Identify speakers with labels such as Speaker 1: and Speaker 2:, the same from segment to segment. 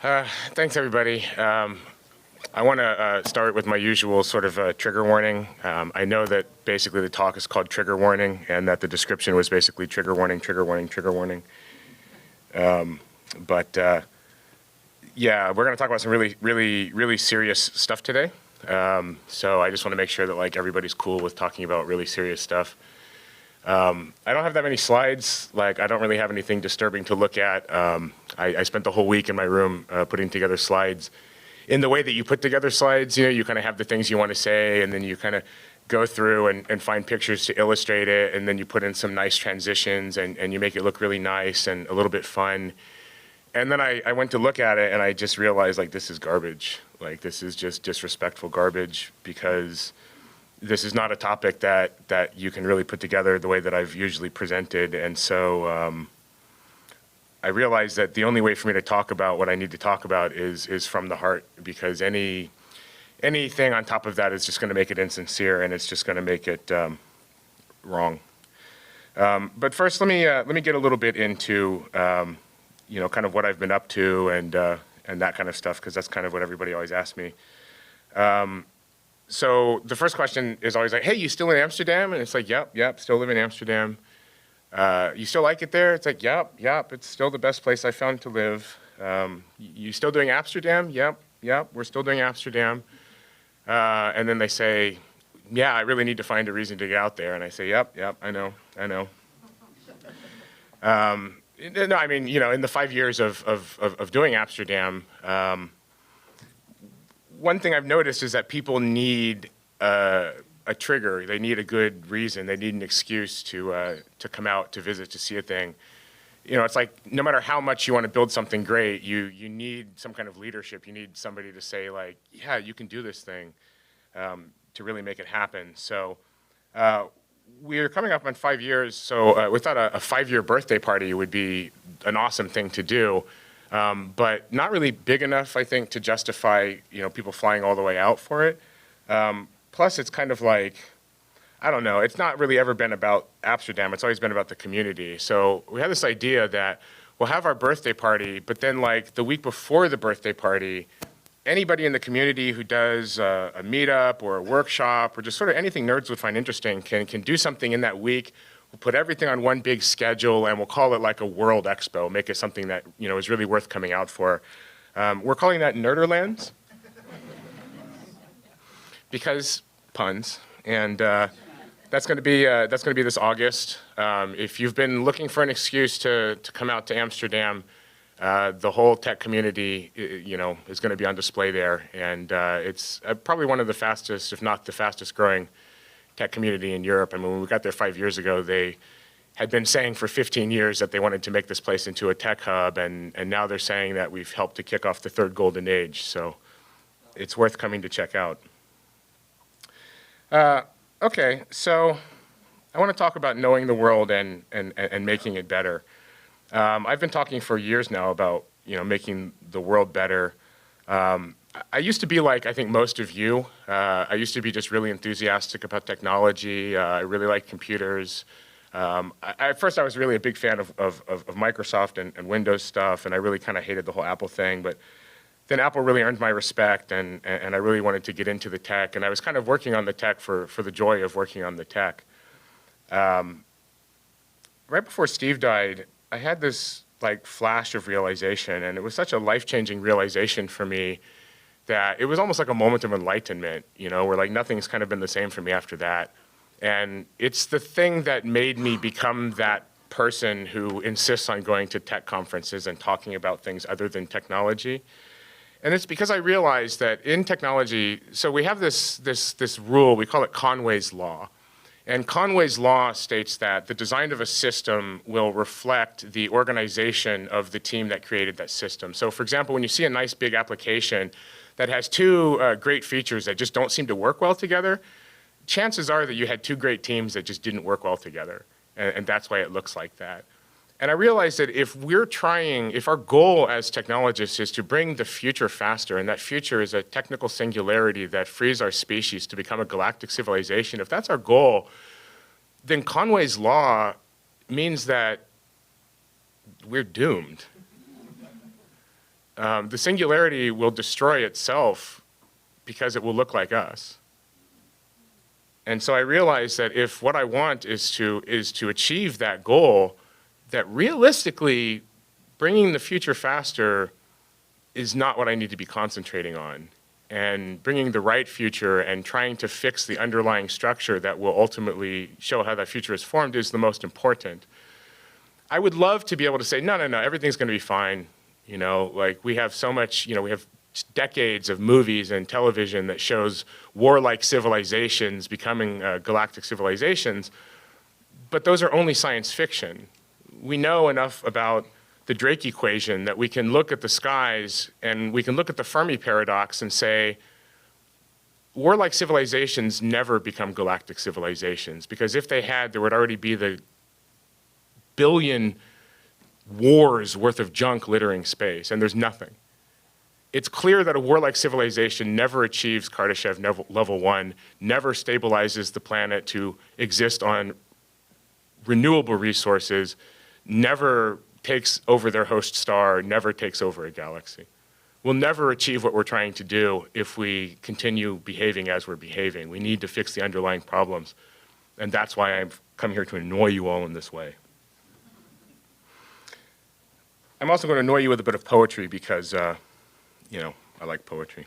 Speaker 1: Thanks, everybody. I want to start with my usual sort of trigger warning. I know that basically the talk is called trigger warning, and that the description was basically trigger warning, trigger warning, trigger warning. Yeah, we're going to talk about some really serious stuff today. So I just want to make sure that everybody's cool with talking about really serious stuff. I don't have that many slides. I don't really have anything disturbing to look at. I spent the whole week in my room putting together slides. In the way that you put together slides, you kind of have the things you want to say, and then you kind of go through and find pictures to illustrate it, and then you put in some nice transitions, and you make it look really nice and a little bit fun. And then I went to look at it, and I just realized, this is garbage. This is just disrespectful garbage, because this is not a topic that you can really put together the way that I've usually presented. And so I realized that the only way for me to talk about what I need to talk about is from the heart, because anything on top of that is just going to make it insincere, and it's just going to make it wrong. But first, let me get a little bit into kind of what I've been up to and that kind of stuff, because that's kind of what everybody always asks me. So the first question is always hey, you still in Amsterdam? And it's yep, still live in Amsterdam. You still like it there? It's yep, it's still the best place I found to live. You still doing Amsterdam? Yep, we're still doing Amsterdam. And then they say, yeah, I really need to find a reason to get out there. And I say, yep, I know. No, I mean, in the 5 years of doing Amsterdam, one thing I've noticed is that people need a trigger. They need a good reason. They need an excuse to come out, to visit, to see a thing. It's no matter how much you want to build something great, you need some kind of leadership. You need somebody to say yeah, you can do this thing, to really make it happen. So we're coming up on 5 years, so we thought a 5-year birthday party would be an awesome thing to do. But not really big enough, I think, to justify people flying all the way out for it. Plus, it's kind of I don't know, it's not really ever been about Amsterdam. It's always been about the community. So we had this idea that we'll have our birthday party, but then the week before the birthday party, anybody in the community who does a meetup or a workshop or just sort of anything nerds would find interesting can do something in that week. We'll put everything on one big schedule, and we'll call it a World Expo, make it something that is really worth coming out for. We're calling that Nerderlands, because puns, and that's going to be this August. If you've been looking for an excuse to come out to Amsterdam, the whole tech community, is going to be on display there, and it's probably one of the fastest, if not the fastest growing tech community in Europe. I mean, when we got there 5 years ago, they had been saying for 15 years that they wanted to make this place into a tech hub, and now they're saying that we've helped to kick off the third golden age. So it's worth coming to check out. Okay, so I want to talk about knowing the world and making it better. I've been talking for years now about making the world better. I used to be I think most of you. I used to be just really enthusiastic about technology. I really liked computers. At first, I was really a big fan of Microsoft and Windows stuff, and I really kind of hated the whole Apple thing. But then Apple really earned my respect, and I really wanted to get into the tech. And I was kind of working on the tech for the joy of working on the tech. Right before Steve died, I had this flash of realization, and it was such a life-changing realization for me that it was almost like a moment of enlightenment, where nothing's kind of been the same for me after that. And it's the thing that made me become that person who insists on going to tech conferences and talking about things other than technology. And it's because I realized that in technology, so we have this rule, we call it Conway's Law. And Conway's Law states that the design of a system will reflect the organization of the team that created that system. So for example, when you see a nice big application that has two great features that just don't seem to work well together, chances are that you had two great teams that just didn't work well together. And that's why it looks like that. And I realized that if our goal as technologists is to bring the future faster, and that future is a technical singularity that frees our species to become a galactic civilization, if that's our goal, then Conway's Law means that we're doomed. the singularity will destroy itself because it will look like us. And so I realized that if what I want is to achieve that goal, that realistically bringing the future faster is not what I need to be concentrating on. And bringing the right future and trying to fix the underlying structure that will ultimately show how that future is formed is the most important. I would love to be able to say, no, everything's going to be fine. You know, like we have so much, we have decades of movies and television that shows warlike civilizations becoming galactic civilizations, but those are only science fiction. We know enough about the Drake equation that we can look at the skies and we can look at the Fermi paradox and say, warlike civilizations never become galactic civilizations, because if they had, there would already be the billion wars worth of junk littering space, and there's nothing. It's clear that a warlike civilization never achieves Kardashev level 1, never stabilizes the planet to exist on renewable resources, never takes over their host star, never takes over a galaxy. We'll never achieve what we're trying to do if we continue behaving as we're behaving. We need to fix the underlying problems. And that's why I've come here to annoy you all in this way. I'm also going to annoy you with a bit of poetry because, I like poetry.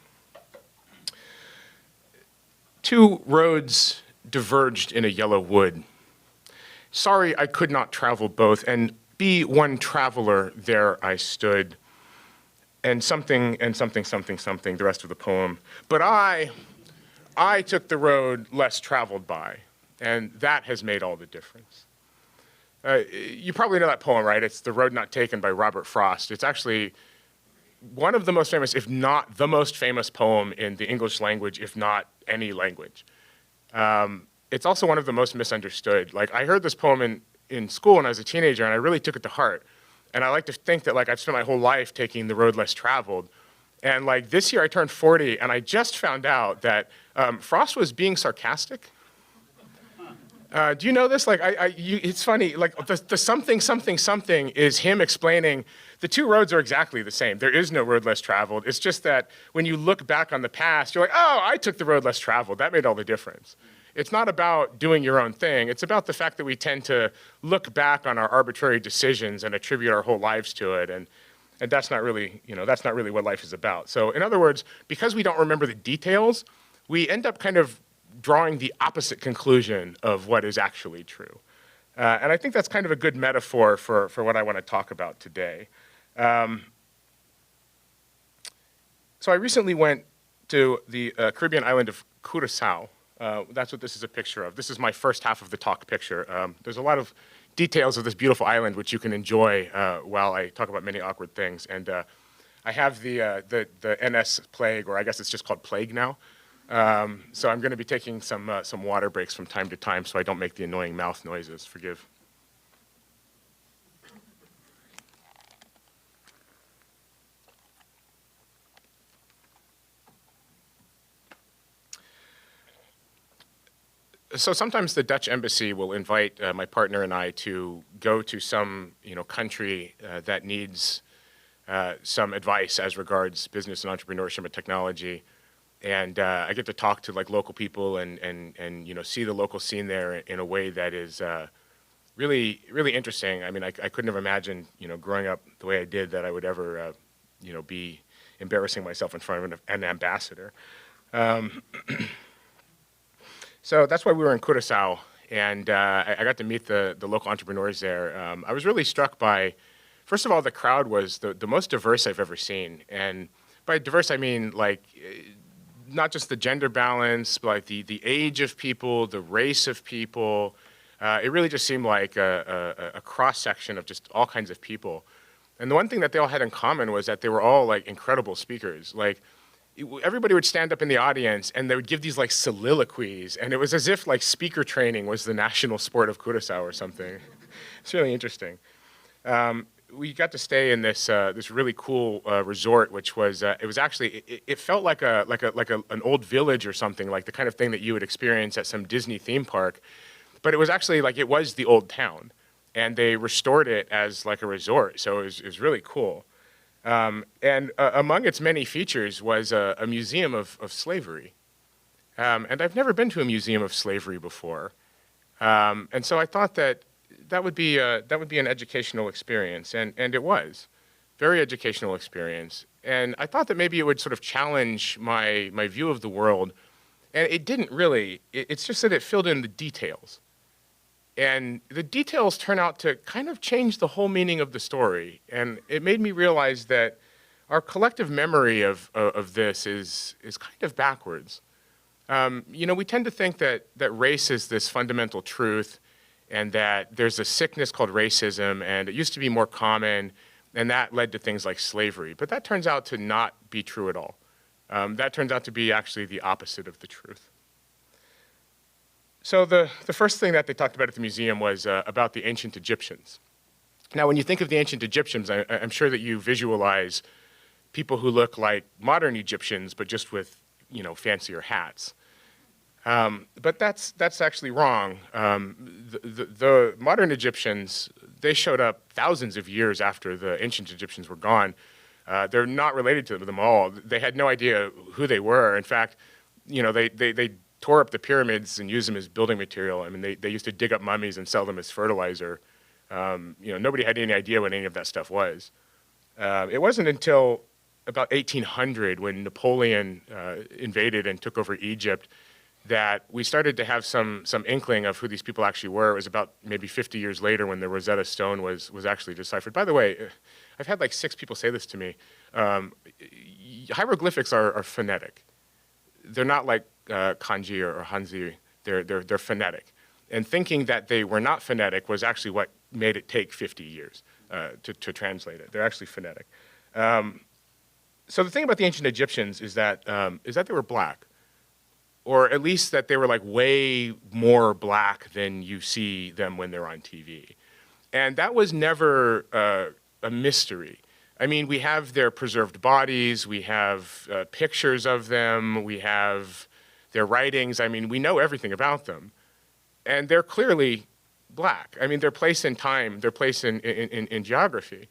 Speaker 1: Two roads diverged in a yellow wood. Sorry I could not travel both, and be one traveler, there I stood. And something, the rest of the poem. But I took the road less traveled by, and that has made all the difference. You probably know that poem, right? It's The Road Not Taken by Robert Frost. It's actually one of the most famous, if not the most famous poem in the English language, if not any language. It's also one of the most misunderstood. Like, I heard this poem in school when I was a teenager, and I really took it to heart. And I like to think that, like, I've spent my whole life taking the road less traveled. And, like, this year I turned 40, and I just found out that Frost was being sarcastic. Do you know this? Like, it's funny, like, the something is him explaining the two roads are exactly the same. There is no road less traveled. It's just that when you look back on the past, you're like, oh, I took the road less traveled. That made all the difference. It's not about doing your own thing. It's about the fact that we tend to look back on our arbitrary decisions and attribute our whole lives to it. And that's not really, that's not really what life is about. So in other words, because we don't remember the details, we end up kind of drawing the opposite conclusion of what is actually true. And I think that's kind of a good metaphor for what I want to talk about today. So I recently went to the Caribbean island of Curacao. That's what this is a picture of. This is my first half of the talk picture. There's a lot of details of this beautiful island which you can enjoy while I talk about many awkward things. And I have the NS plague, or I guess it's just called plague now. So I'm going to be taking some water breaks from time to time so I don't make the annoying mouth noises. Forgive. So sometimes the Dutch embassy will invite my partner and I to go to some country that needs some advice as regards business and entrepreneurship and technology. And I get to talk to like local people and see the local scene there in a way that is really, really interesting. I mean, I couldn't have imagined growing up the way I did that I would ever be embarrassing myself in front of an ambassador. So that's why we were in Curacao, and I got to meet the local entrepreneurs there. I was really struck by, first of all, the crowd was the most diverse I've ever seen. And by diverse, I mean like not just the gender balance, but like the age of people, the race of people. It really just seemed like a cross-section of just all kinds of people. And the one thing that they all had in common was that they were all like incredible speakers. Like, everybody would stand up in the audience and they would give these like soliloquies, and it was as if like speaker training was the national sport of Curacao or something. It's really interesting. We got to stay in this really cool resort, which was it was actually it felt like an old village or something, like the kind of thing that you would experience at some Disney theme park, but it was actually like it was the old town, and they restored it as like a resort, so it was really cool. And among its many features was a museum of slavery. And I've never been to a museum of slavery before. And so I thought that that would be an educational experience, and it was. Very educational experience. And I thought that maybe it would sort of challenge my view of the world. And it didn't really. It's just that it filled in the details. And the details turn out to kind of change the whole meaning of the story. And it made me realize that our collective memory of this is kind of backwards. We tend to think that race is this fundamental truth and that there's a sickness called racism, and it used to be more common, and that led to things like slavery. But that turns out to not be true at all. That turns out to be actually the opposite of the truth. So the first thing that they talked about at the museum was about the ancient Egyptians. Now, when you think of the ancient Egyptians, I'm sure that you visualize people who look like modern Egyptians, but just with, fancier hats. But that's actually wrong. The modern Egyptians, they showed up thousands of years after the ancient Egyptians were gone. They're not related to them all. They had no idea who they were. In fact, they tore up the pyramids and used them as building material. I mean, they used to dig up mummies and sell them as fertilizer. Nobody had any idea what any of that stuff was. It wasn't until about 1800, when Napoleon invaded and took over Egypt, that we started to have some inkling of who these people actually were. It was about maybe 50 years later when the Rosetta Stone was actually deciphered. By the way, I've had like 6 people say this to me. Hieroglyphics are phonetic. They're not like kanji or hanzi. They're phonetic. And thinking that they were not phonetic was actually what made it take 50 years to translate it. They're actually phonetic. So the thing about the ancient Egyptians is that they were black, or at least that they were like way more black than you see them when they're on TV. And that was never a mystery. I mean, we have their preserved bodies, we have pictures of them, we have their writings. I mean, we know everything about them. And they're clearly black. I mean, their place in time, their place in geography.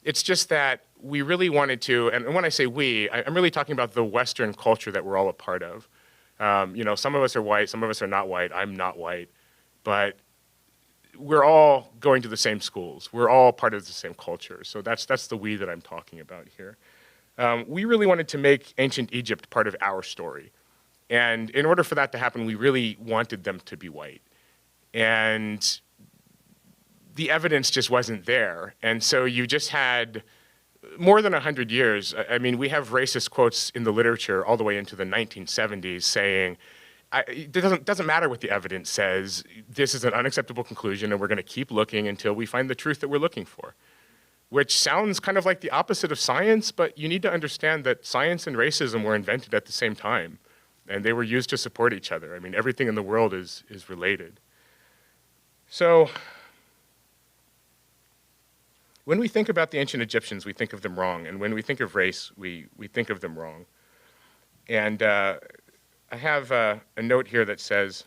Speaker 1: It's just that we really wanted to, and when I say we, I'm really talking about the Western culture that we're all a part of. Some of us are white, some of us are not white. I'm not white. But we're all going to the same schools. We're all part of the same culture. So that's the we that I'm talking about here. We really wanted to make ancient Egypt part of our story. And in order for that to happen, we really wanted them to be white. And the evidence just wasn't there. And so you just had more than 100 years. I mean, we have racist quotes in the literature all the way into the 1970s saying, it doesn't matter what the evidence says, this is an unacceptable conclusion and we're gonna keep looking until we find the truth that we're looking for. Which sounds kind of like the opposite of science, but you need to understand that science and racism were invented at the same time. And they were used to support each other. I mean, everything in the world is related. So, when we think about the ancient Egyptians, we think of them wrong. And when we think of race, we think of them wrong. And I have a note here that says,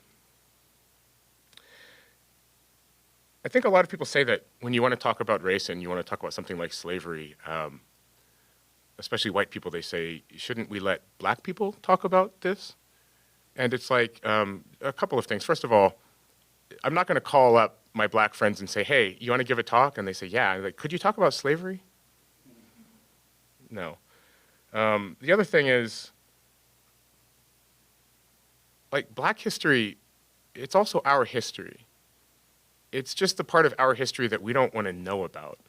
Speaker 1: I think a lot of people say that when you want to talk about race and you want to talk about something like slavery, especially white people, they say, shouldn't we let black people talk about this? And it's like a couple of things. First of all, I'm not going to call up my black friends and say, hey, you want to give a talk? And they say, yeah. I'm like, could you talk about slavery? No. The other thing is, like, black history, it's also our history. It's just the part of our history that we don't want to know about.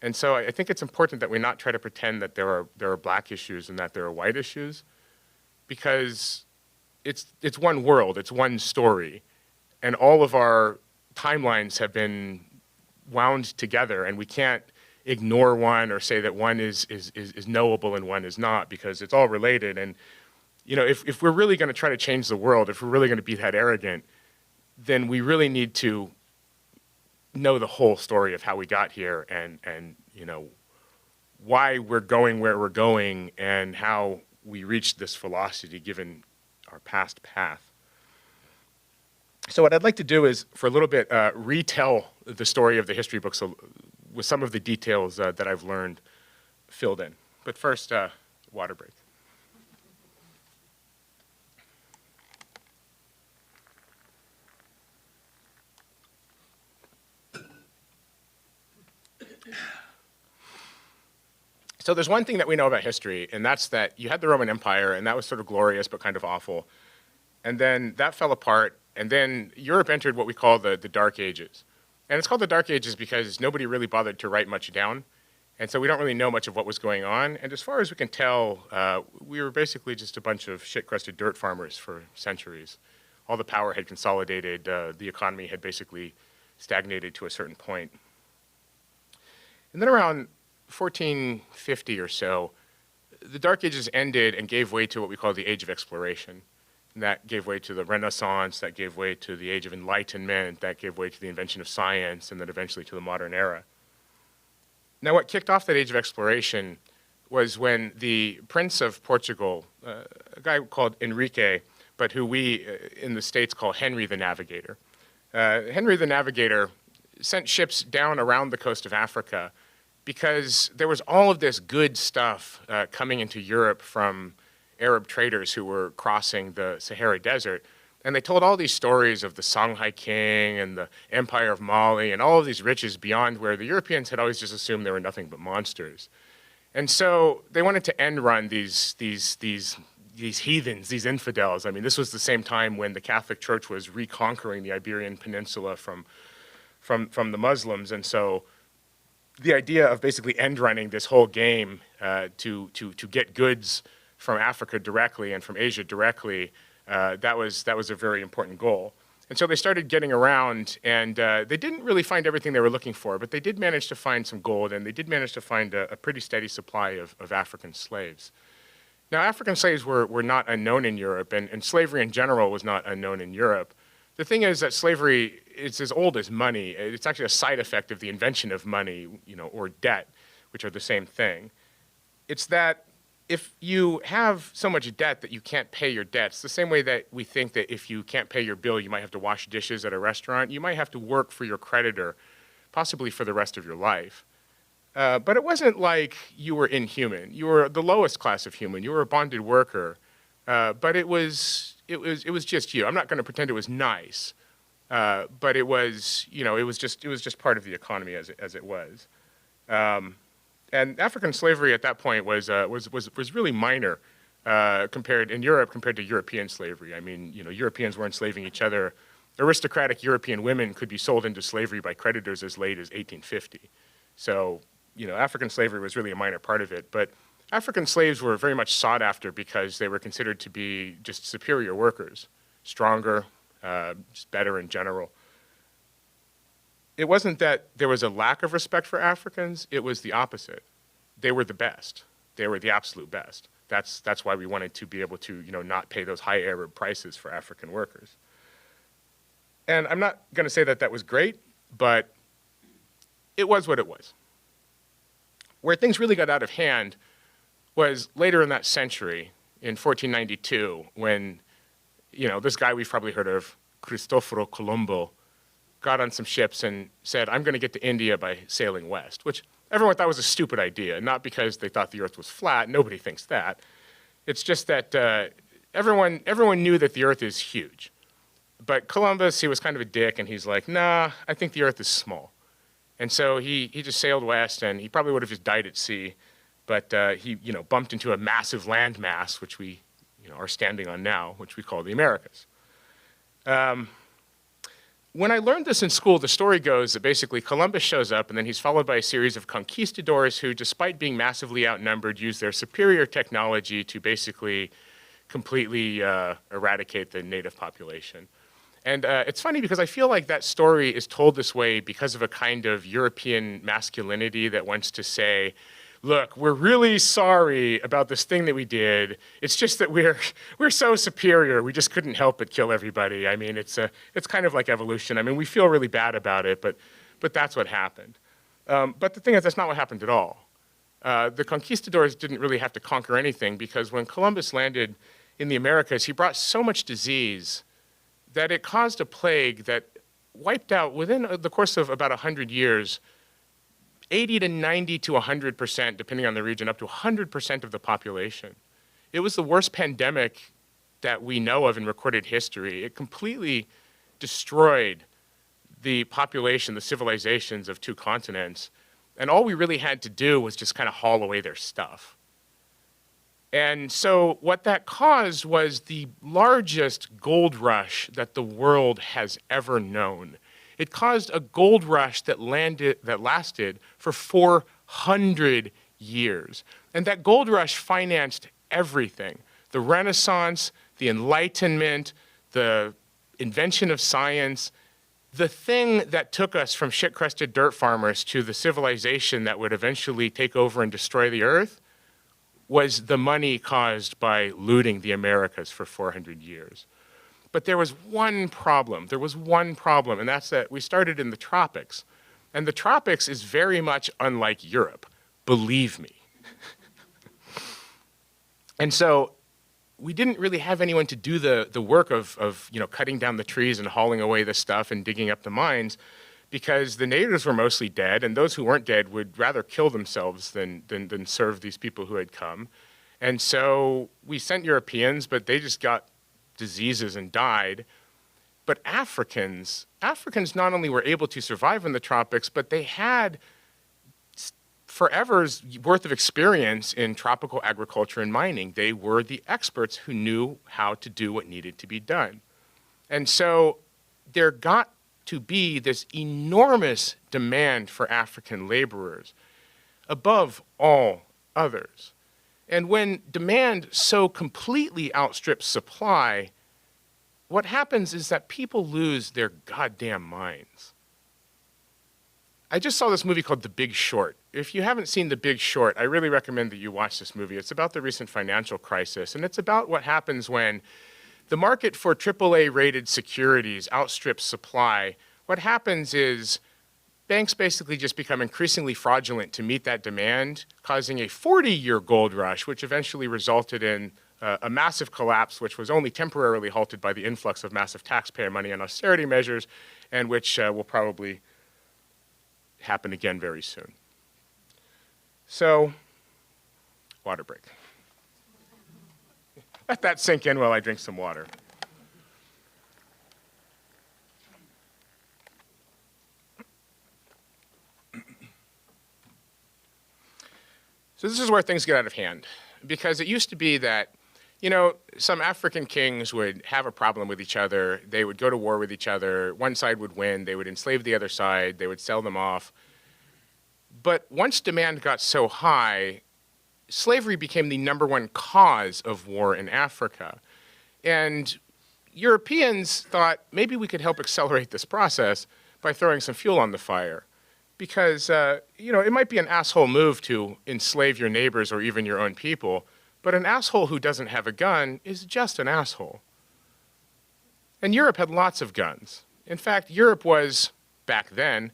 Speaker 1: And so I think it's important that we not try to pretend that there are black issues and that there are white issues, because it's one world, it's one story, and all of our timelines have been wound together, and we can't ignore one or say that one is knowable and one is not, because it's all related. And if we're really going to try to change the world, if we're really going to be that arrogant, then we really need to know the whole story of how we got here and why we're going where we're going and how we reached this velocity given our past path. So what I'd like to do is, for a little bit, retell the story of the history books with some of the details that I've learned filled in. But first, water break. So there's one thing that we know about history, and that's that you had the Roman Empire, and that was sort of glorious but kind of awful. And then that fell apart, and then Europe entered what we call the Dark Ages. And it's called the Dark Ages because nobody really bothered to write much down. And so we don't really know much of what was going on. And as far as we can tell, we were basically just a bunch of shit-crusted dirt farmers for centuries. All the power had consolidated. The economy had basically stagnated to a certain point. And then around 1450 or so, the Dark Ages ended and gave way to what we call the Age of Exploration. And that gave way to the Renaissance, that gave way to the Age of Enlightenment, that gave way to the invention of science, and then eventually to the modern era. Now, what kicked off that Age of Exploration was when the Prince of Portugal, a guy called Enrique, but who we in the States call Henry the Navigator. Henry the Navigator sent ships down around the coast of Africa because there was all of this good stuff coming into Europe from Arab traders who were crossing the Sahara Desert. And they told all these stories of the Songhai king and the Empire of Mali and all of these riches beyond where the Europeans had always just assumed they were nothing but monsters. And so they wanted to end run these heathens, these infidels. I mean, this was the same time when the Catholic Church was reconquering the Iberian Peninsula from the Muslims. And so the idea of basically end running this whole game to get goods from Africa directly and from Asia directly, that was a very important goal. And so they started getting around, and they didn't really find everything they were looking for, but they did manage to find some gold, and they did manage to find a pretty steady supply of African slaves. Now, African slaves were not unknown in Europe, and slavery in general was not unknown in Europe. The thing is that slavery is as old as money. It's actually a side effect of the invention of money, or debt, which are the same thing. It's that if you have so much debt that you can't pay your debts, the same way that we think that if you can't pay your bill, you might have to wash dishes at a restaurant, you might have to work for your creditor, possibly for the rest of your life. But it wasn't like you were inhuman. You were the lowest class of human. You were a bonded worker. But it was just you. I'm not going to pretend it was nice, but it was just part of the economy as it was. And African slavery at that point was really minor compared to European slavery. I mean, Europeans weren't enslaving each other. Aristocratic European women could be sold into slavery by creditors as late as 1850. So, African slavery was really a minor part of it. But African slaves were very much sought after because they were considered to be just superior workers, stronger, just better in general. It wasn't that there was a lack of respect for Africans, it was the opposite. They were the best. They were the absolute best. That's why we wanted to be able to, not pay those high Arab prices for African workers. And I'm not going to say that was great, but it was what it was. Where things really got out of hand was later in that century, in 1492, when, this guy we've probably heard of, Cristoforo Colombo, got on some ships and said, I'm going to get to India by sailing west, which everyone thought was a stupid idea, not because they thought the earth was flat. Nobody thinks that. It's just that everyone knew that the earth is huge. But Columbus, he was kind of a dick, and he's like, nah, I think the earth is small. And so he just sailed west, and he probably would have just died at sea, but he bumped into a massive landmass, which we are standing on now, which we call the Americas. When I learned this in school, the story goes that basically Columbus shows up, and then he's followed by a series of conquistadors who, despite being massively outnumbered, use their superior technology to basically completely eradicate the native population. And it's funny because I feel like that story is told this way because of a kind of European masculinity that wants to say, look, we're really sorry about this thing that we did. It's just that we're so superior. We just couldn't help but kill everybody. I mean, it's kind of like evolution. I mean, we feel really bad about it, but that's what happened. But the thing is, that's not what happened at all. The conquistadors didn't really have to conquer anything because when Columbus landed in the Americas, he brought so much disease that it caused a plague that wiped out, within the course of about 100 years, 80 to 90 to 100%, depending on the region, up to 100% of the population. It was the worst pandemic that we know of in recorded history. It completely destroyed the population, the civilizations of two continents. And all we really had to do was just kind of haul away their stuff. And so what that caused was the largest gold rush that the world has ever known. It caused a gold rush that lasted for 400 years. And that gold rush financed everything: the Renaissance, the Enlightenment, the invention of science. The thing that took us from shit-crusted dirt farmers to the civilization that would eventually take over and destroy the earth was the money caused by looting the Americas for 400 years. But there was one problem. And that's that we started in the tropics. And the tropics is very much unlike Europe, believe me. And so we didn't really have anyone to do the work of cutting down the trees and hauling away the stuff and digging up the mines, because the natives were mostly dead, and those who weren't dead would rather kill themselves than serve these people who had come. And so we sent Europeans, but they just got diseases and died. But Africans not only were able to survive in the tropics, but they had forever's worth of experience in tropical agriculture and mining. They were the experts who knew how to do what needed to be done. And so there got to be this enormous demand for African laborers above all others. And when demand so completely outstrips supply, what happens is that people lose their goddamn minds. I just saw this movie called The Big Short. If you haven't seen The Big Short, I really recommend that you watch this movie. It's about the recent financial crisis, and it's about what happens when the market for AAA-rated securities outstrips supply. What happens is banks basically just become increasingly fraudulent to meet that demand, causing a 40-year gold rush, which eventually resulted in a massive collapse, which was only temporarily halted by the influx of massive taxpayer money and austerity measures, and which will probably happen again very soon. So, water break. Let that sink in while I drink some water. So this is where things get out of hand, because it used to be that, some African kings would have a problem with each other. They would go to war with each other. One side would win. They would enslave the other side. They would sell them off. But once demand got so high, slavery became the #1 cause of war in Africa. And Europeans thought maybe we could help accelerate this process by throwing some fuel on the fire. Because, it might be an asshole move to enslave your neighbors or even your own people, but an asshole who doesn't have a gun is just an asshole. And Europe had lots of guns. In fact, Europe was, back then,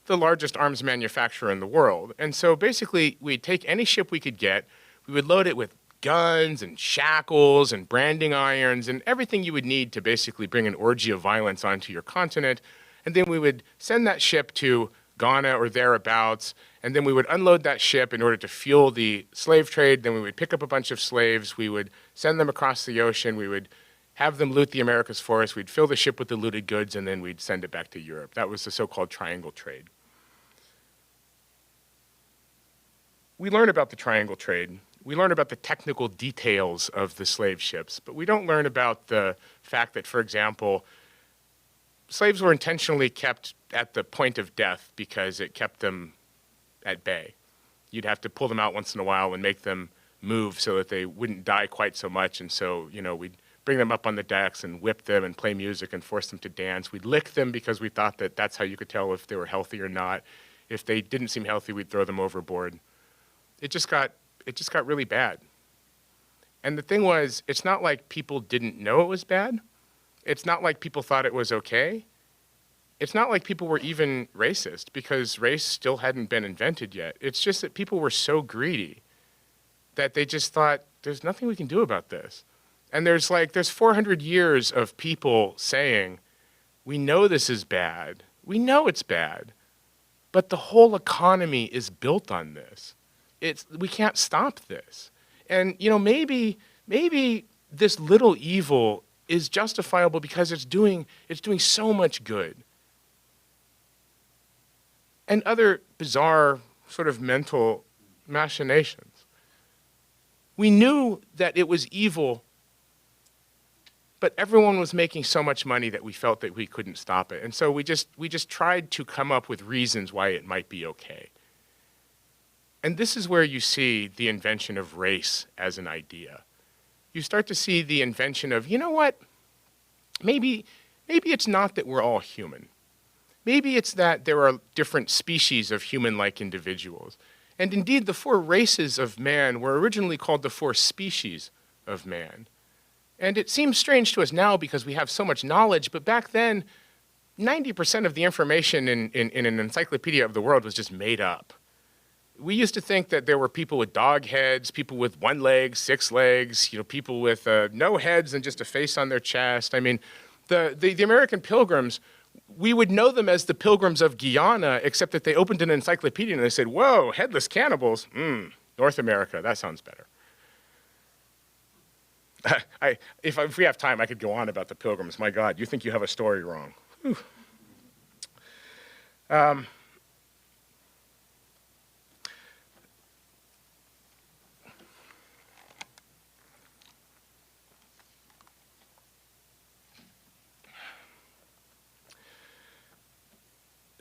Speaker 1: the largest arms manufacturer in the world. And so basically, we'd take any ship we could get, we would load it with guns and shackles and branding irons and everything you would need to basically bring an orgy of violence onto your continent. And then we would send that ship to Ghana or thereabouts, and then we would unload that ship in order to fuel the slave trade. Then we would pick up a bunch of slaves, we would send them across the ocean, we would have them loot the Americas for us, we'd fill the ship with the looted goods, and then we'd send it back to Europe. That was the so-called triangle trade. We learn about the triangle trade. We learn about the technical details of the slave ships, but we don't learn about the fact that, for example, slaves were intentionally kept at the point of death because it kept them at bay. You'd have to pull them out once in a while and make them move so that they wouldn't die quite so much. And so, we'd bring them up on the decks and whip them and play music and force them to dance. We'd lick them because we thought that that's how you could tell if they were healthy or not. If they didn't seem healthy, we'd throw them overboard. It just got really bad. And the thing was, it's not like people didn't know it was bad. It's not like people thought it was okay. It's not like people were even racist, because race still hadn't been invented yet. It's just that people were so greedy that they just thought, there's nothing we can do about this. And there's 400 years of people saying, we know this is bad. We know it's bad. But the whole economy is built on this. We can't stop this. And maybe this little evil is justifiable because it's doing so much good. And other bizarre sort of mental machinations. We knew that it was evil, but everyone was making so much money that we felt that we couldn't stop it. And so we just tried to come up with reasons why it might be okay. And this is where you see the invention of race as an idea. You start to see the invention of, you know what, maybe it's not that we're all human. Maybe it's that there are different species of human-like individuals. And indeed, the 4 races of man were originally called the 4 species of man. And it seems strange to us now because we have so much knowledge, but back then, 90% of the information in an encyclopedia of the world was just made up. We used to think that there were people with dog heads, people with 1 leg, 6 legs, people with no heads and just a face on their chest. I mean, the American pilgrims, we would know them as the Pilgrims of Guyana, except that they opened an encyclopedia and they said, whoa, headless cannibals, North America, that sounds better. If we have time, I could go on about the pilgrims. My God, you think you have a story wrong.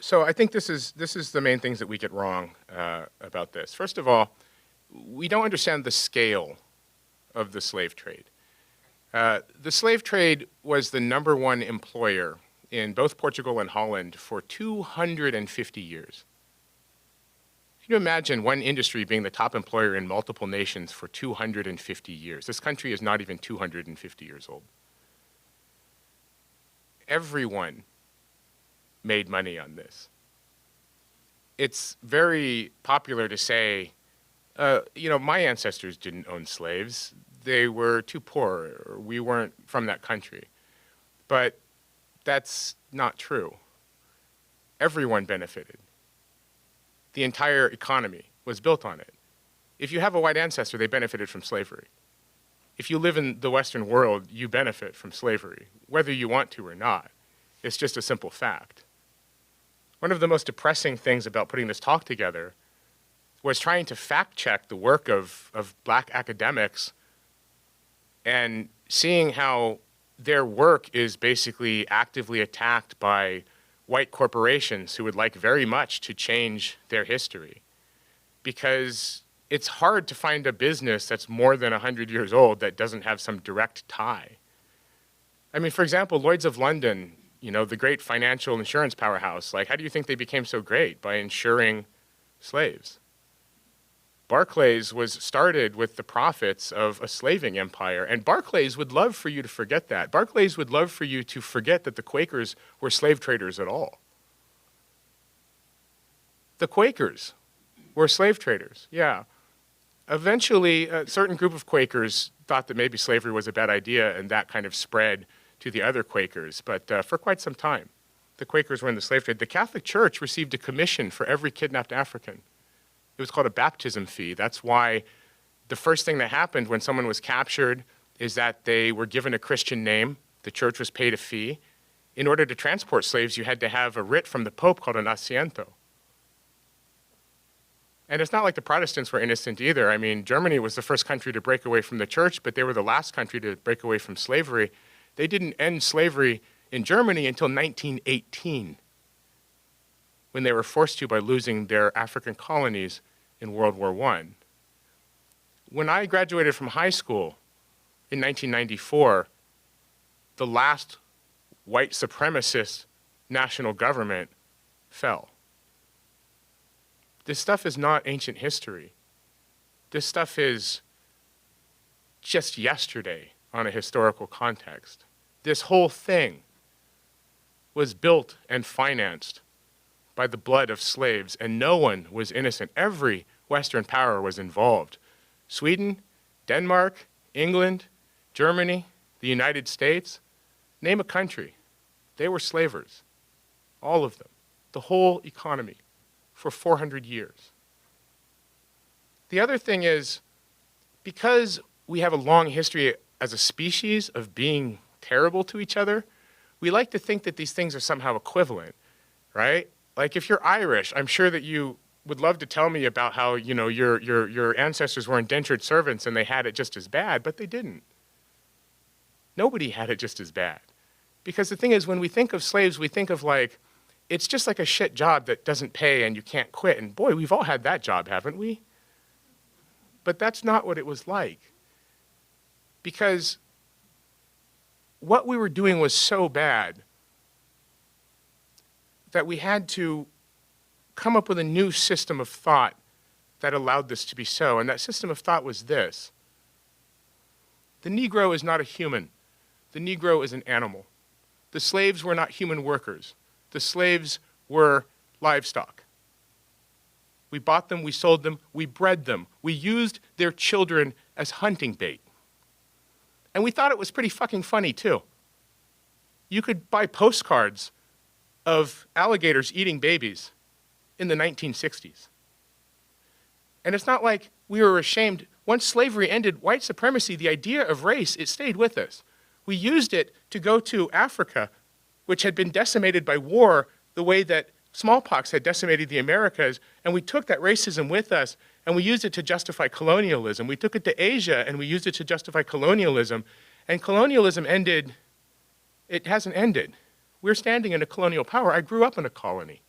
Speaker 1: So I think this is the main things that we get wrong about this. First of all, we don't understand the scale of the slave trade. The slave trade was the #1 employer in both Portugal and Holland for 250 years. Can you imagine one industry being the top employer in multiple nations for 250 years? This country is not even 250 years old. Everyone made money on this. It's very popular to say, my ancestors didn't own slaves. They were too poor, or we weren't from that country. But that's not true. Everyone benefited. The entire economy was built on it. If you have a white ancestor, they benefited from slavery. If you live in the Western world, you benefit from slavery, whether you want to or not. It's just a simple fact. One of the most depressing things about putting this talk together was trying to fact-check the work of black academics and seeing how their work is basically actively attacked by white corporations who would like very much to change their history. Because it's hard to find a business that's more than 100 years old that doesn't have some direct tie. I mean, for example, Lloyd's of London, the great financial insurance powerhouse, how do you think they became so great? By insuring slaves. Barclays was started with the profits of a slaving empire, and Barclays would love for you to forget that. Barclays would love for you to forget that the Quakers were slave traders at all. The Quakers were slave traders, yeah. Eventually, a certain group of Quakers thought that maybe slavery was a bad idea, and that kind of spread to the other Quakers, but for quite some time, the Quakers were in the slave trade. The Catholic Church received a commission for every kidnapped African. It was called a baptism fee. That's why the first thing that happened when someone was captured is that they were given a Christian name. The church was paid a fee. In order to transport slaves, you had to have a writ from the Pope called an asiento. And it's not like the Protestants were innocent either. I mean, Germany was the first country to break away from the church, but they were the last country to break away from slavery. They didn't end slavery in Germany until 1918, when they were forced to by losing their African colonies in World War I. When I graduated from high school in 1994, the last white supremacist national government fell. This stuff is not ancient history. This stuff is just yesterday on a historical context. This whole thing was built and financed by the blood of slaves, and no one was innocent. Every Western power was involved. Sweden, Denmark, England, Germany, the United States, name a country. They were slavers, all of them, the whole economy. for 400 years. The other thing is, because we have a long history as a species of being terrible to each other, we like to think that these things are somehow equivalent, right? Like if you're Irish, I'm sure that you would love to tell me about how, you know, your ancestors were indentured servants and they had it just as bad, but they didn't. Nobody had it just as bad. Because the thing is, when we think of slaves, we think of like, it's just like a shit job that doesn't pay and you can't quit. And boy, we've all had that job, haven't we? But that's not what it was like. Because what we were doing was so bad that we had to come up with a new system of thought that allowed this to be so. And that system of thought was this: the Negro is not a human. The Negro is an animal. The slaves were not human workers. The slaves were livestock. We bought them, we sold them, we bred them. We used their children as hunting bait. And we thought it was pretty fucking funny too. You could buy postcards of alligators eating babies in the 1960s. And it's not like we were ashamed. Once slavery ended, white supremacy, the idea of race, it stayed with us. We used it to go to Africa, which had been decimated by war the way that smallpox had decimated the Americas, and we took that racism with us and we used it to justify colonialism. We took it to Asia and we used it to justify colonialism. And colonialism ended. It hasn't ended. We're standing in a colonial power. I grew up in a colony.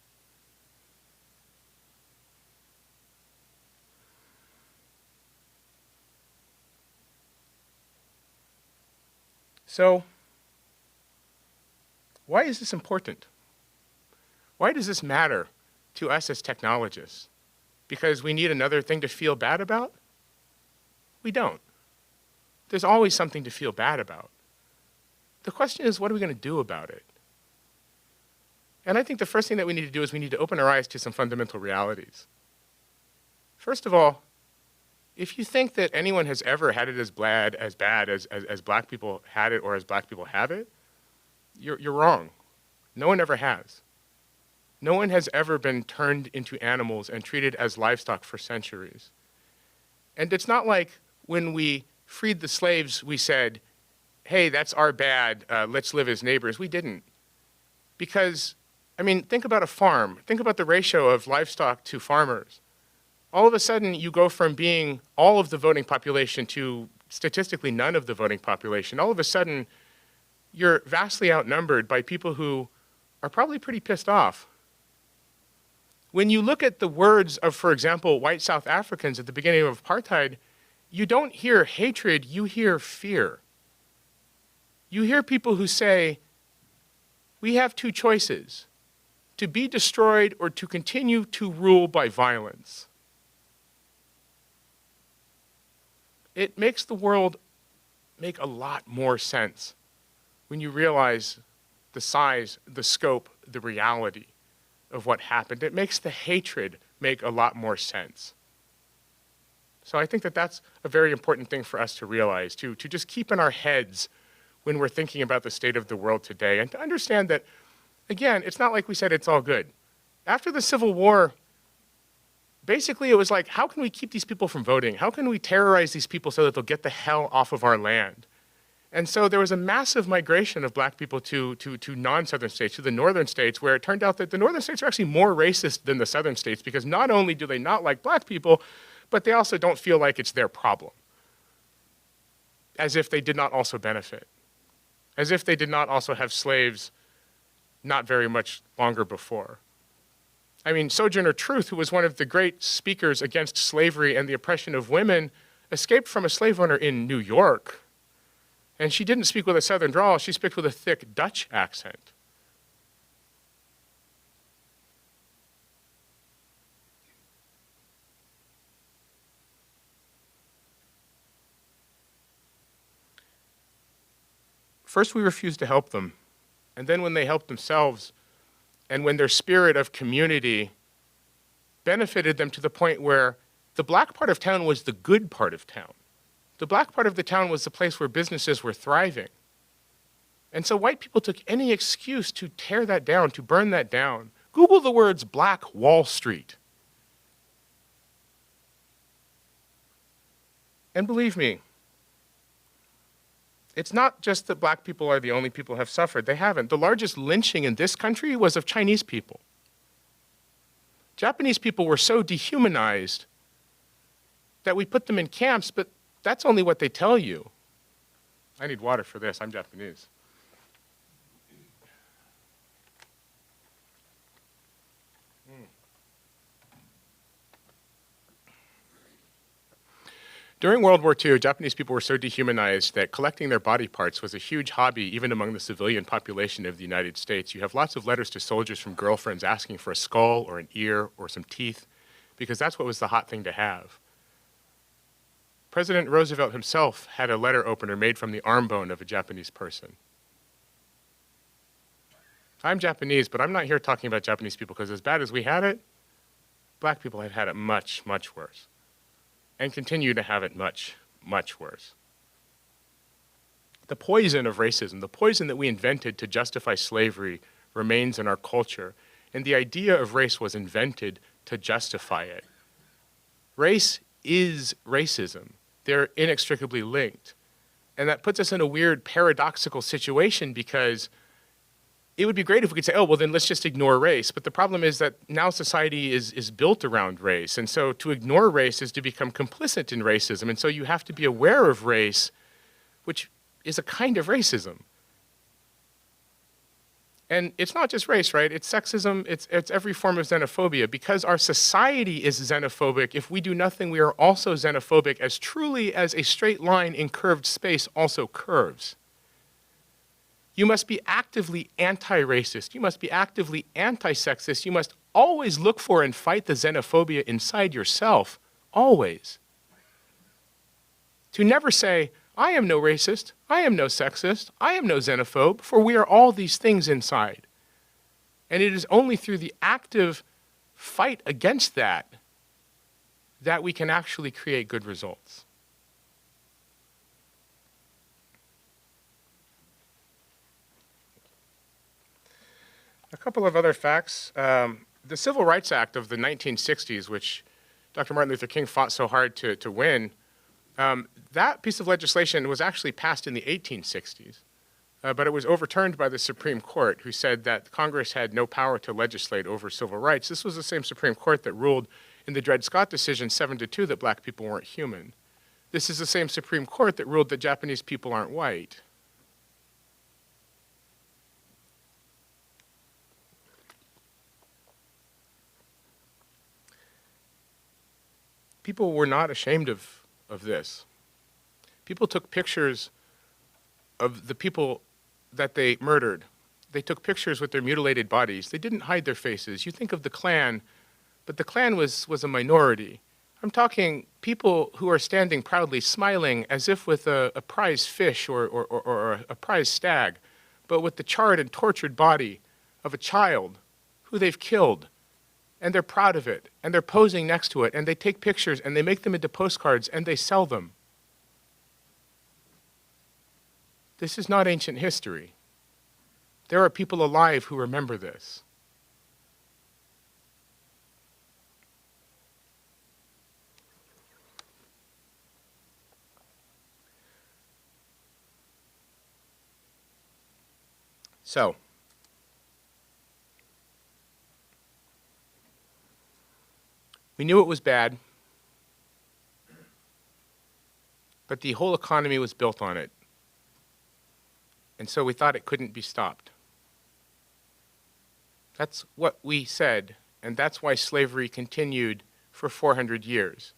Speaker 1: So, why is this important? Why does this matter to us as technologists? Because we need another thing to feel bad about? We don't. There's always something to feel bad about. The question is, what are we going to do about it? And I think the first thing that we need to do is we need to open our eyes to some fundamental realities. First of all, if you think that anyone has ever had it as bad as black people had it or as black people have it, you're wrong. No one ever has. No one has ever been turned into animals and treated as livestock for centuries. And it's not like when we freed the slaves, we said, hey, that's our bad, let's live as neighbors. We didn't. Because, I mean, think about a farm. Think about the ratio of livestock to farmers. All of a sudden, you go from being all of the voting population to statistically none of the voting population. All of a sudden, you're vastly outnumbered by people who are probably pretty pissed off. When you look at the words of, for example, white South Africans at the beginning of apartheid, you don't hear hatred, you hear fear. You hear people who say, we have two choices, to be destroyed or to continue to rule by violence. It makes the world make a lot more sense when you realize the size, the scope, the reality of what happened. It makes the hatred make a lot more sense. So I think that that's a very important thing for us to realize, to just keep in our heads when we're thinking about the state of the world today, and to understand that, again, it's not like we said it's all good. After the Civil War, basically it was like, how can we keep these people from voting? How can we terrorize these people so that they'll get the hell off of our land? And so there was a massive migration of black people to non-southern states, to the northern states, where it turned out that the northern states are actually more racist than the southern states, because not only do they not like black people, but they also don't feel like it's their problem. As if they did not also benefit. As if they did not also have slaves not very much longer before. I mean, Sojourner Truth, who was one of the great speakers against slavery and the oppression of women, escaped from a slave owner in New York. And she didn't speak with a southern drawl, she spoke with a thick Dutch accent. First, we refused to help them. And then when they helped themselves, and when their spirit of community benefited them to the point where the black part of town was the good part of town. The black part of the town was the place where businesses were thriving. And so white people took any excuse to tear that down, to burn that down. Google the words Black Wall Street. And believe me, it's not just that black people are the only people who have suffered. They haven't. The largest lynching in this country was of Chinese people. Japanese people were so dehumanized that we put them in camps, but that's only what they tell you. I need water for this. I'm Japanese. During World War II, Japanese people were so dehumanized that collecting their body parts was a huge hobby even among the civilian population of the United States. You have lots of letters to soldiers from girlfriends asking for a skull or an ear or some teeth, because that's what was the hot thing to have. President Roosevelt himself had a letter opener made from the arm bone of a Japanese person. I'm Japanese, but I'm not here talking about Japanese people, because as bad as we had it, black people have had it much, much worse, and continue to have it much, much worse. The poison of racism, the poison that we invented to justify slavery, remains in our culture, and the idea of race was invented to justify it. Race is racism. They're inextricably linked. And that puts us in a weird paradoxical situation, because it would be great if we could say, oh, well, then let's just ignore race. But the problem is that now society is built around race. And so to ignore race is to become complicit in racism. And so you have to be aware of race, which is a kind of racism. And it's not just race, right? It's sexism, it's every form of xenophobia. Because our society is xenophobic, if we do nothing, we are also xenophobic, as truly as a straight line in curved space also curves. You must be actively anti-racist. You must be actively anti-sexist. You must always look for and fight the xenophobia inside yourself, always. To never say, I am no racist, I am no sexist, I am no xenophobe, for we are all these things inside. And it is only through the active fight against that that we can actually create good results. A couple of other facts. The Civil Rights Act of the 1960s, which Dr. Martin Luther King fought so hard to win, that piece of legislation was actually passed in the 1860s, but it was overturned by the Supreme Court, who said that Congress had no power to legislate over civil rights. This was the same Supreme Court that ruled in the Dred Scott decision 7-2 that black people weren't human. This is the same Supreme Court that ruled that Japanese people aren't white. People were not ashamed of this. People took pictures of the people that they murdered. They took pictures with their mutilated bodies. They didn't hide their faces. You think of the Klan, but the Klan was a minority. I'm talking people who are standing proudly, smiling as if with a prize fish or a prize stag, but with the charred and tortured body of a child who they've killed. And they're proud of it, and they're posing next to it, and they take pictures, and they make them into postcards, and they sell them. This is not ancient history. There are people alive who remember this. So, we knew it was bad, but the whole economy was built on it. And so we thought it couldn't be stopped. That's what we said, and that's why slavery continued for 400 years.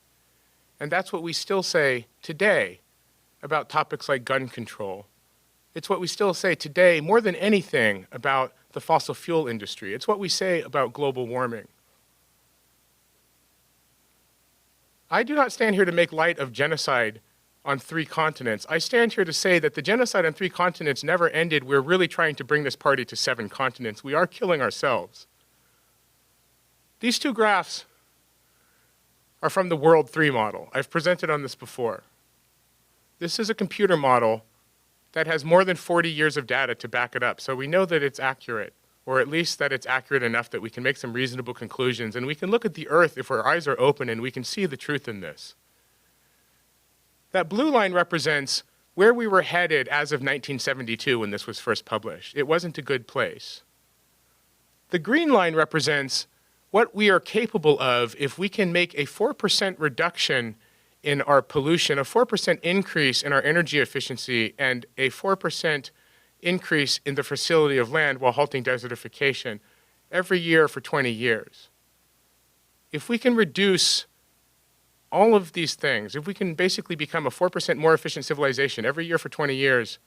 Speaker 1: And that's what we still say today about topics like gun control. It's what we still say today more than anything about the fossil fuel industry. It's what we say about global warming. I do not stand here to make light of genocide on 3 continents. I stand here to say that the genocide on 3 continents never ended. We're really trying to bring this party to 7 continents. We are killing ourselves. These 2 graphs are from the World 3 model. I've presented on this before. This is a computer model that has more than 40 years of data to back it up, so we know that it's accurate, or at least that it's accurate enough that we can make some reasonable conclusions, and we can look at the Earth if our eyes are open and we can see the truth in this. That blue line represents where we were headed as of 1972 when this was first published. It wasn't a good place. The green line represents what we are capable of if we can make a 4% reduction in our pollution, a 4% increase in our energy efficiency, and a 4% increase in the fertility of land while halting desertification every year for 20 years. If we can reduce all of these things, if we can basically become a 4% more efficient civilization every year for 20 years,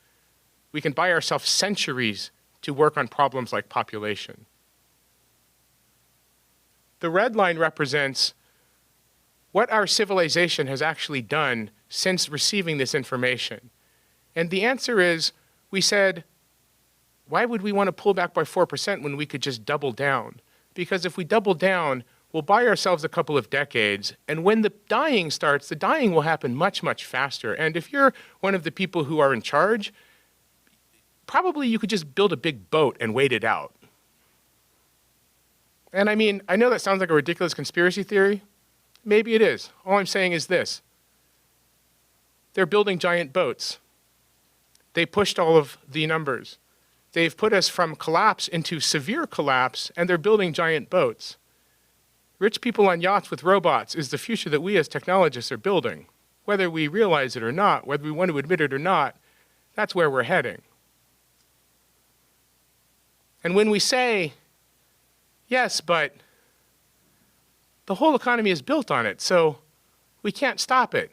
Speaker 1: we can buy ourselves centuries to work on problems like population. The red line represents what our civilization has actually done since receiving this information. And the answer is, we said, why would we want to pull back by 4% when we could just double down? Because if we double down, we'll buy ourselves a couple of decades, and when the dying starts, the dying will happen much, much faster. And if you're one of the people who are in charge, probably you could just build a big boat and wait it out. And I mean, I know that sounds like a ridiculous conspiracy theory. Maybe it is. All I'm saying is this. They're building giant boats. They pushed all of the numbers. They've put us from collapse into severe collapse, and they're building giant boats. Rich people on yachts with robots is the future that we as technologists are building. Whether we realize it or not, whether we want to admit it or not, that's where we're heading. And when we say, yes, but the whole economy is built on it, so we can't stop it.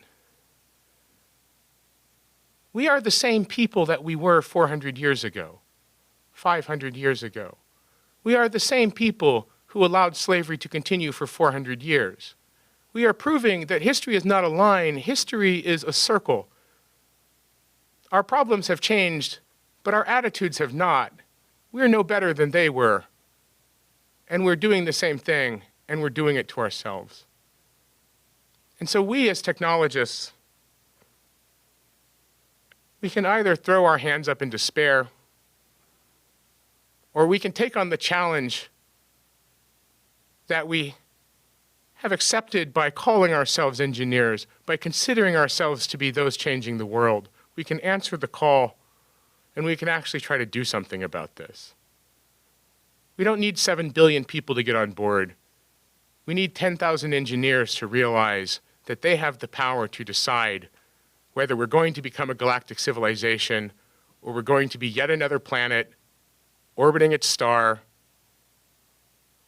Speaker 1: We are the same people that we were 400 years ago, 500 years ago. We are the same people who allowed slavery to continue for 400 years. We are proving that history is not a line, history is a circle. Our problems have changed, but our attitudes have not. We're no better than they were. And we're doing the same thing, and we're doing it to ourselves. And so we as technologists, we can either throw our hands up in despair, or we can take on the challenge that we have accepted by calling ourselves engineers, by considering ourselves to be those changing the world. We can answer the call, and we can actually try to do something about this. We don't need 7 billion people to get on board. We need 10,000 engineers to realize that they have the power to decide whether we're going to become a galactic civilization or we're going to be yet another planet orbiting its star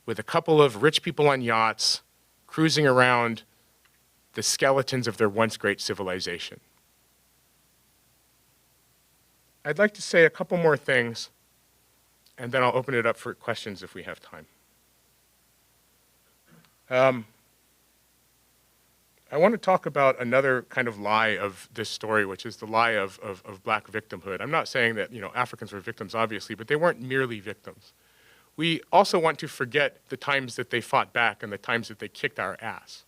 Speaker 1: with a couple of rich people on yachts cruising around the skeletons of their once great civilization. I'd like to say a couple more things, and then I'll open it up for questions if we have time. I want to talk about another kind of lie of this story, which is the lie of black victimhood. I'm not saying that, Africans were victims, obviously, but they weren't merely victims. We also want to forget the times that they fought back and the times that they kicked our ass.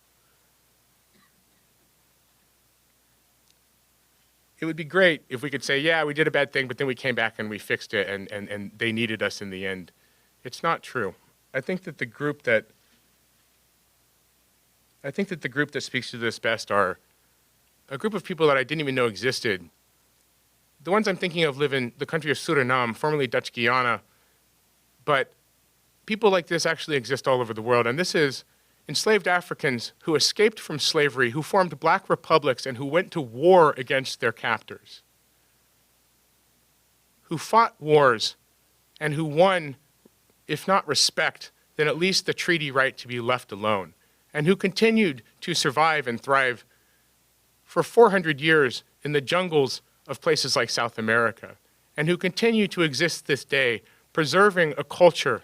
Speaker 1: It would be great if we could say, yeah, we did a bad thing, but then we came back and we fixed it, and they needed us in the end. It's not true. I think that the group that speaks to this best are a group of people that I didn't even know existed. The ones I'm thinking of live in the country of Suriname, formerly Dutch Guyana, but people like this actually exist all over the world, and this is enslaved Africans who escaped from slavery, who formed black republics, and who went to war against their captors, who fought wars and who won, if not respect, then at least the treaty right to be left alone, and who continued to survive and thrive for 400 years in the jungles of places like South America, and who continue to exist this day, preserving a culture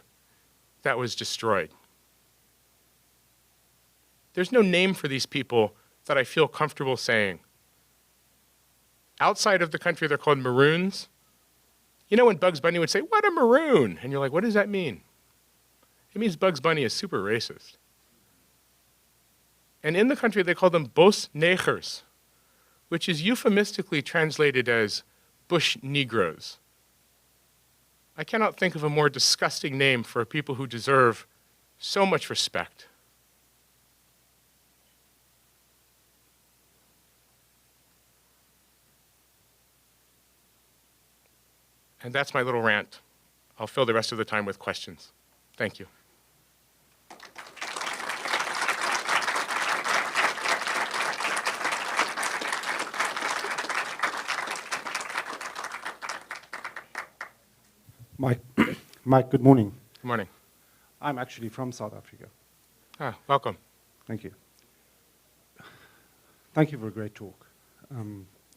Speaker 1: that was destroyed. There's no name for these people that I feel comfortable saying. Outside of the country, they're called maroons. You know when Bugs Bunny would say, "What a maroon?" And you're like, what does that mean? It means Bugs Bunny is super racist. And in the country, they call them bos negers, which is euphemistically translated as bush Negroes. I cannot think of a more disgusting name for a people who deserve so much respect. And that's my little rant. I'll fill the rest of the time with questions. Thank you.
Speaker 2: Mike, good morning.
Speaker 1: Good morning.
Speaker 2: I'm actually from South Africa.
Speaker 1: Welcome.
Speaker 2: Thank you. Thank you for a great talk.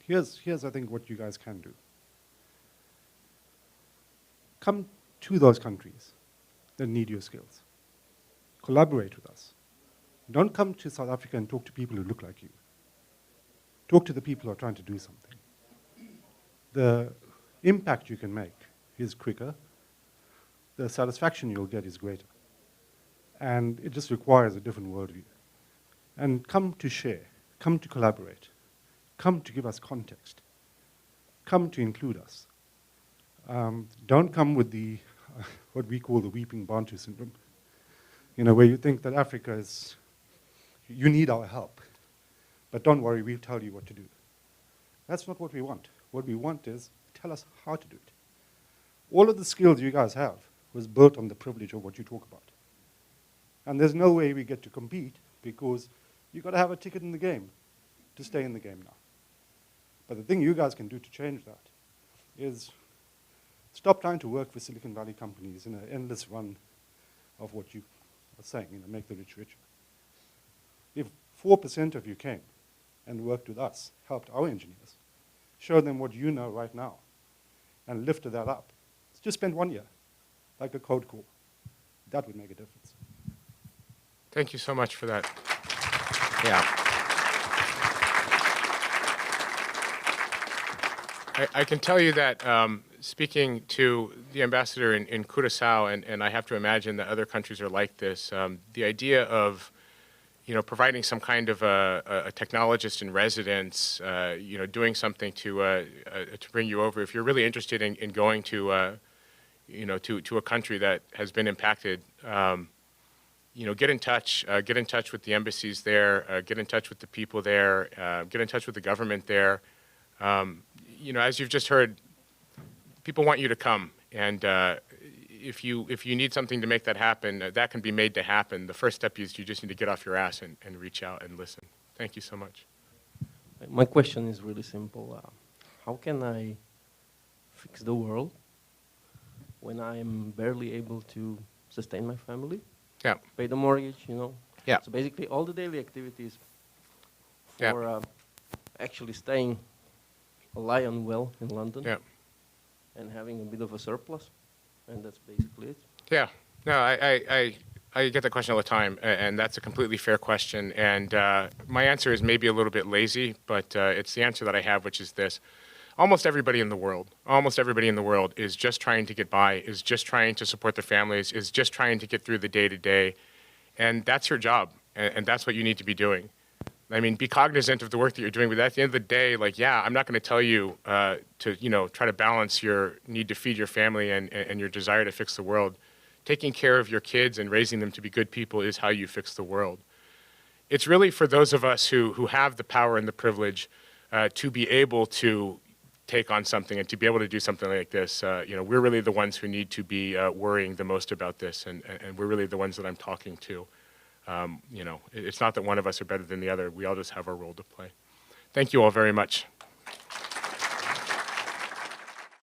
Speaker 2: Here's I think, what you guys can do. Come to those countries that need your skills. Collaborate with us. Don't come to South Africa and talk to people who look like you. Talk to the people who are trying to do something. The impact you can make is quicker. The satisfaction you'll get is greater. And it just requires a different worldview. And come to share, come to collaborate, come to give us context, come to include us. Don't come with the, what we call the weeping Bantu syndrome, where you think that Africa is, you need our help. But don't worry, we'll tell you what to do. That's not what we want. What we want is, tell us how to do it. All of the skills you guys have was built on the privilege of what you talk about. And there's no way we get to compete because you've got to have a ticket in the game to stay in the game now. But the thing you guys can do to change that is stop trying to work for Silicon Valley companies in an endless run of what you are saying, make the rich richer. If 4% of you came and worked with us, helped our engineers, showed them what you know right now, and lifted that up, just spend 1 year, like a code core. That would make a difference.
Speaker 1: Thank you so much for that. Yeah. I can tell you that speaking to the ambassador in Curaçao, and I have to imagine that other countries are like this, the idea of providing some kind of a technologist in residence, doing something to bring you over. If you're really interested in going to to a country that has been impacted, get in touch with the embassies there, get in touch with the people there, get in touch with the government there. As you've just heard, people want you to come, and if you need something to make that happen, that can be made to happen. The first step is you just need to get off your ass and reach out and listen. Thank you so much.
Speaker 3: My question is really simple. How can I fix the world when I'm barely able to sustain my family?
Speaker 1: Yeah.
Speaker 3: Pay the mortgage,
Speaker 1: Yeah.
Speaker 3: So basically all the daily activities
Speaker 1: Yeah.
Speaker 3: for actually staying alive and well in London.
Speaker 1: Yeah.
Speaker 3: And having a bit of a surplus. And that's basically it.
Speaker 1: Yeah. No, I get that question all the time, and that's a completely fair question. And my answer is maybe a little bit lazy, but it's the answer that I have, which is this. Almost everybody in the world is just trying to get by, is just trying to support their families, is just trying to get through the day-to-day. And that's your job, and that's what you need to be doing. I mean, be cognizant of the work that you're doing, but at the end of the day, I'm not going to tell you to, try to balance your need to feed your family and your desire to fix the world. Taking care of your kids and raising them to be good people is how you fix the world. It's really for those of us who have the power and the privilege to be able to take on something and to be able to do something like this. We're really the ones who need to be worrying the most about this, and we're really the ones that I'm talking to. It's not that one of us are better than the other. We all just have our role to play. Thank you all very much.